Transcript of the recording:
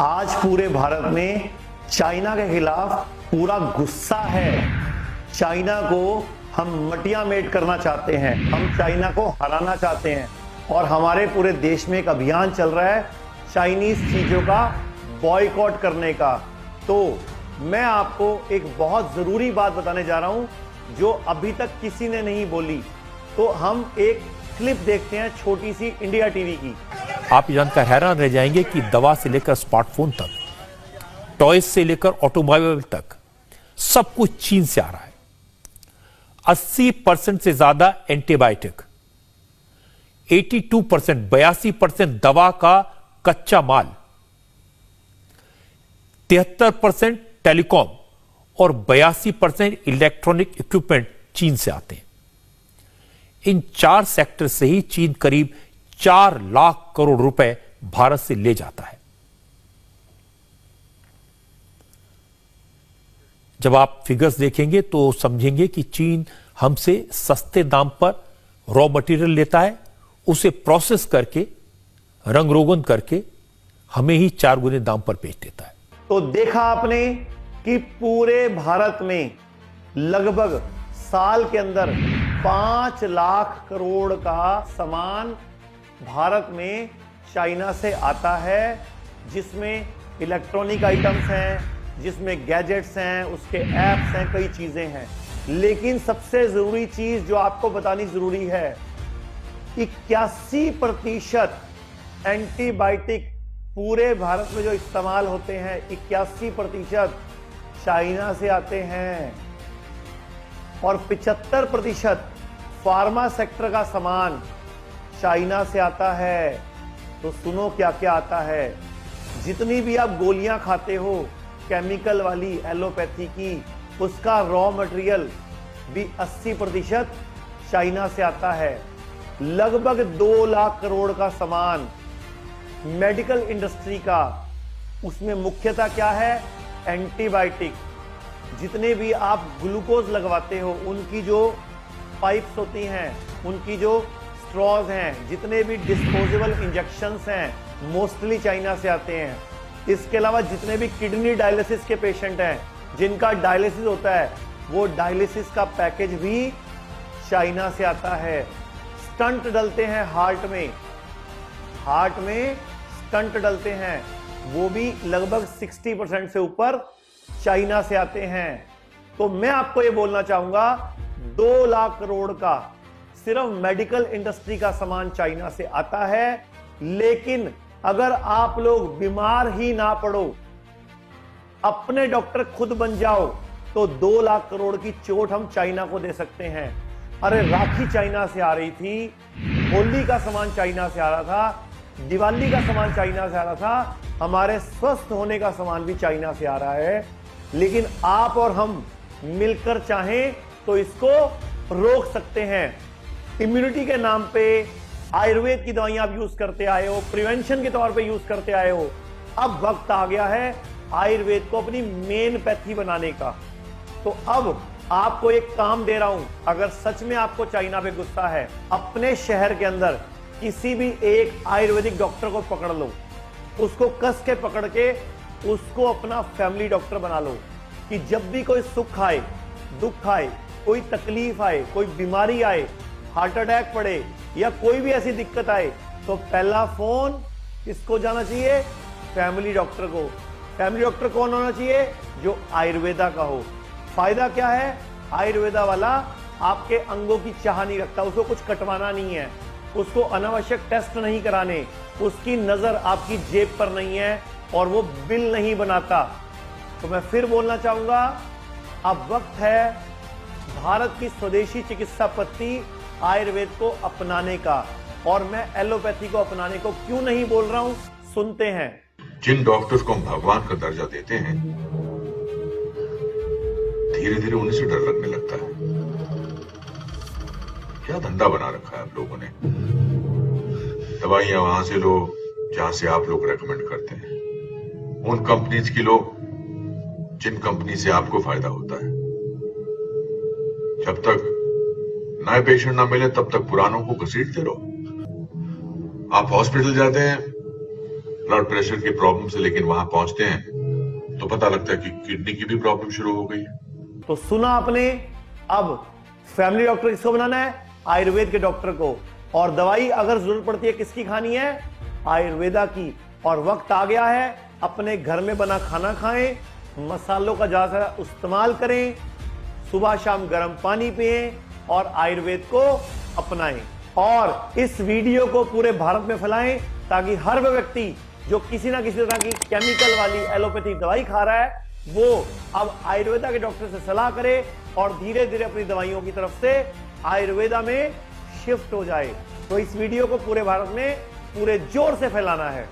आज पूरे भारत में चाइना के खिलाफ पूरा गुस्सा है। चाइना को हम मटिया मेट करना चाहते हैं, हम चाइना को हराना चाहते हैं और हमारे पूरे देश में एक अभियान चल रहा है चाइनीज चीजों का बॉयकॉट करने का। तो मैं आपको एक बहुत जरूरी बात बताने जा रहा हूं जो अभी तक किसी ने नहीं बोली। तो हम एक क्लिप देखते हैं छोटी सी इंडिया टीवी की। आप जानकर हैरान रह जाएंगे कि दवा से लेकर स्मार्टफोन तक, टॉयज से लेकर ऑटोमोबाइल तक सब कुछ चीन से आ रहा है। 80% से ज्यादा एंटीबायोटिक, 82%, 82% दवा का कच्चा माल, 73% टेलीकॉम और 82% इलेक्ट्रॉनिक इक्विपमेंट चीन से आते हैं। इन 4 सेक्टर से ही चीन करीब 4 लाख करोड़ रुपए भारत से ले जाता है। जब आप फिगर्स देखेंगे तो समझेंगे कि चीन हमसे सस्ते दाम पर रॉ मटेरियल लेता है, उसे प्रोसेस करके रंग रोगन करके हमें ही 4 गुने दाम पर बेच देता है। तो देखा आपने कि पूरे भारत में लगभग साल के अंदर 5 लाख करोड़ का सामान भारत में चाइना से आता है, जिसमें इलेक्ट्रॉनिक आइटम्स हैं, जिसमें गैजेट्स हैं, उसके ऐप्स हैं, कई चीजें हैं। लेकिन सबसे जरूरी चीज जो आपको बतानी जरूरी है, 81% एंटीबायोटिक पूरे भारत में जो इस्तेमाल होते हैं 81% चाइना से आते हैं और 75% फार्मा सेक्टर का सामान चाइना से आता है। तो सुनो क्या क्या आता है। जितनी भी आप गोलियां खाते हो केमिकल वाली एलोपैथी की, उसका रॉ मटेरियल भी 80% चाइना से आता है। लगभग 2 लाख करोड़ का सामान मेडिकल इंडस्ट्री का, उसमें मुख्यतः क्या है, एंटीबायोटिक। जितने भी आप ग्लूकोज लगवाते हो उनकी जो पाइप्स होती हैं, उनकी जो स्ट्रॉज हैं, जितने भी डिस्पोजेबल इंजेक्शंस हैं, मोस्टली चाइना से आते हैं। इसके अलावा जितने भी किडनी डायलिसिस के पेशेंट हैं, जिनका डायलिसिस होता है, वो डायलिसिस का पैकेज भी चाइना से आता है। स्टंट डलते हैं हार्ट में स्टंट डलते हैं, वो भी लगभग 60% से ऊपर चाइना से आते हैं। तो मैं आपको ये बोलना चाहूंगा 2 लाख करोड़ का सिर्फ मेडिकल इंडस्ट्री का सामान चाइना से आता है। लेकिन अगर आप लोग बीमार ही ना पड़ो, अपने डॉक्टर खुद बन जाओ, तो 2 लाख करोड़ की चोट हम चाइना को दे सकते हैं। अरे राखी चाइना से आ रही थी, होली का सामान चाइना से आ रहा था, दिवाली का सामान चाइना से आ रहा था, हमारे स्वस्थ होने का सामान भी चाइना से आ रहा है। लेकिन आप और हम मिलकर चाहें तो इसको रोक सकते हैं। इम्यूनिटी के नाम पे आयुर्वेद की दवाइयां आप यूज करते आए हो, प्रिवेंशन के तौर पे यूज करते आए हो। अब वक्त आ गया है आयुर्वेद को अपनी मेन पैथी बनाने का। तो अब आपको एक काम दे रहा हूं, अगर सच में आपको चाइना पे गुस्सा है, अपने शहर के अंदर किसी भी एक आयुर्वेदिक डॉक्टर को पकड़ लो, उसको कस के पकड़ के उसको अपना फैमिली डॉक्टर बना लो कि जब भी कोई सुख आए, दुख आए, कोई तकलीफ आए, कोई बीमारी आए, हार्ट अटैक पड़े या कोई भी ऐसी दिक्कत आए, तो पहला फोन किसको जाना चाहिए, फैमिली डॉक्टर को। फैमिली डॉक्टर कौन होना चाहिए, जो आयुर्वेदा का हो। फायदा क्या है, आयुर्वेदा वाला आपके अंगों की चाह नहीं रखता, उसको कुछ कटवाना नहीं है, उसको अनावश्यक टेस्ट नहीं कराने, उसकी नजर आपकी जेब पर नहीं है और वो बिल नहीं बनाता। तो मैं फिर बोलना चाहूंगा, अब वक्त है भारत की स्वदेशी चिकित्सा पद्धति आयुर्वेद को अपनाने का। और मैं एलोपैथी को अपनाने को क्यों नहीं बोल रहा हूं, सुनते हैं। जिन डॉक्टर्स को हम भगवान का दर्जा देते हैं, धीरे धीरे उन्हीं से डर लगने लगता है। क्या धंधा बना रखा है आप लोगों ने। दवाइयां वहां से लो जहां से आप लोग रेकमेंड करते हैं, उन कंपनीज की लो जिन कंपनी से आपको फायदा होता है। जब तक नए पेशेंट ना मिले तब तक पुरानों को घसीटते रहो। आप हॉस्पिटल जाते हैं, ब्लड प्रेशर की प्रॉब्लम से लेकिन वहां पहुंचते हैं तो पता लगता है कि किडनी की भी प्रॉब्लम शुरू हो गई है। तो सुना आपने, अब फैमिली डॉक्टर किसको बनाना है? आयुर्वेद के डॉक्टर को। और दवाई अगर जरूरत पड़ती है किसकी खानी है? आयुर्वेदा की। और वक्त आ गया है, अपने घर में बना खाना खाएं, मसालों का ज्यादा इस्तेमाल करें, सुबह शाम गर्म पानी पिएं और आयुर्वेद को अपनाएं। और इस वीडियो को पूरे भारत में फैलाएं ताकि हर वो व्यक्ति जो किसी ना किसी तरह की केमिकल वाली एलोपैथिक दवाई खा रहा है वो अब आयुर्वेदा के डॉक्टर से सलाह करे और धीरे धीरे अपनी दवाइयों की तरफ से आयुर्वेदा में शिफ्ट हो जाए। तो इस वीडियो को पूरे भारत में पूरे जोर से फैलाना है।